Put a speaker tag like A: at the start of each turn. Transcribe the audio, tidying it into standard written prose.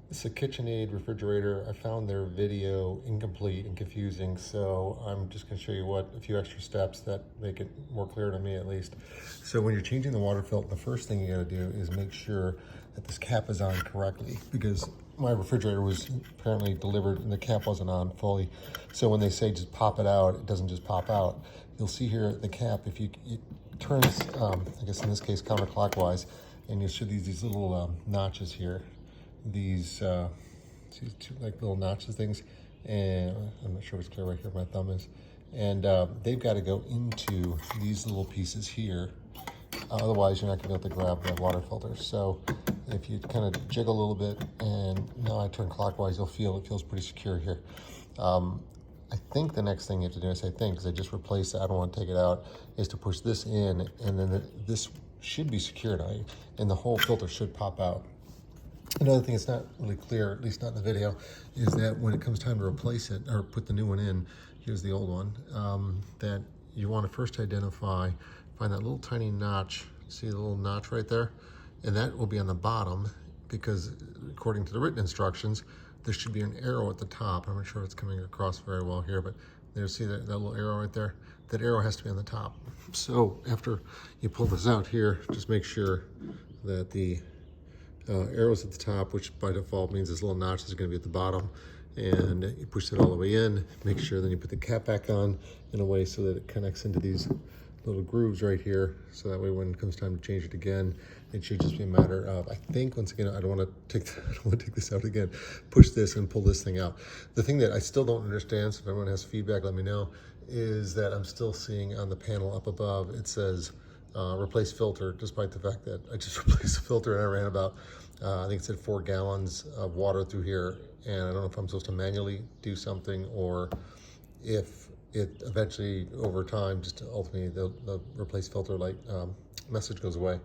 A: It's a KitchenAid refrigerator. I found their video incomplete and confusing, so I'm just going to show you a few extra steps that make it more clear to me at least. So when you're changing the water filter, the first thing you got to do is make sure that this cap is on correctly, because my refrigerator was apparently delivered and the cap wasn't on fully. So when they say just pop it out, it doesn't just pop out. You'll see here the cap, if it turns, I guess in this case counterclockwise, and you'll see these little notches here. These two like little notches things, and I'm not sure what's clear right here where my thumb is, and they've got to go into these little pieces here, otherwise you're not going to be able to grab the water filter. So if you kind of jiggle a little bit, and now I turn clockwise, you'll feel it feels pretty secure here. I think the next thing you have to do, is I think, because I just replaced it, I don't want to take it out, is to push this in, and then this should be secured, and the whole filter should pop out. Another thing that's not really clear, at least not in the video, is that when it comes time to replace it or put the new one in, here's the old one, that you want to first find that little tiny notch. See the little notch right there? And that will be on the bottom, because according to the written instructions, there should be an arrow at the top. I'm not sure if it's coming across very well here, but there, see that little arrow right there? That arrow has to be on the top. So after you pull this out here, just make sure that the arrows at the top, which by default means this little notch is going to be at the bottom, and you push it all the way in. Make sure then you put the cap back on in a way so that it connects into these little grooves right here, so that way when it comes time to change it again, it should just be a matter of, I think, once again, I don't want to take this out again, push this and pull this thing out. The thing that I still don't understand, so if anyone has feedback, let me know, is that I'm still seeing on the panel up above, it says replace filter, despite the fact that I just replaced the filter and I ran about, I think it said 4 gallons of water through here, and I don't know if I'm supposed to manually do something, or if it eventually, over time, just ultimately the replace filter light message goes away.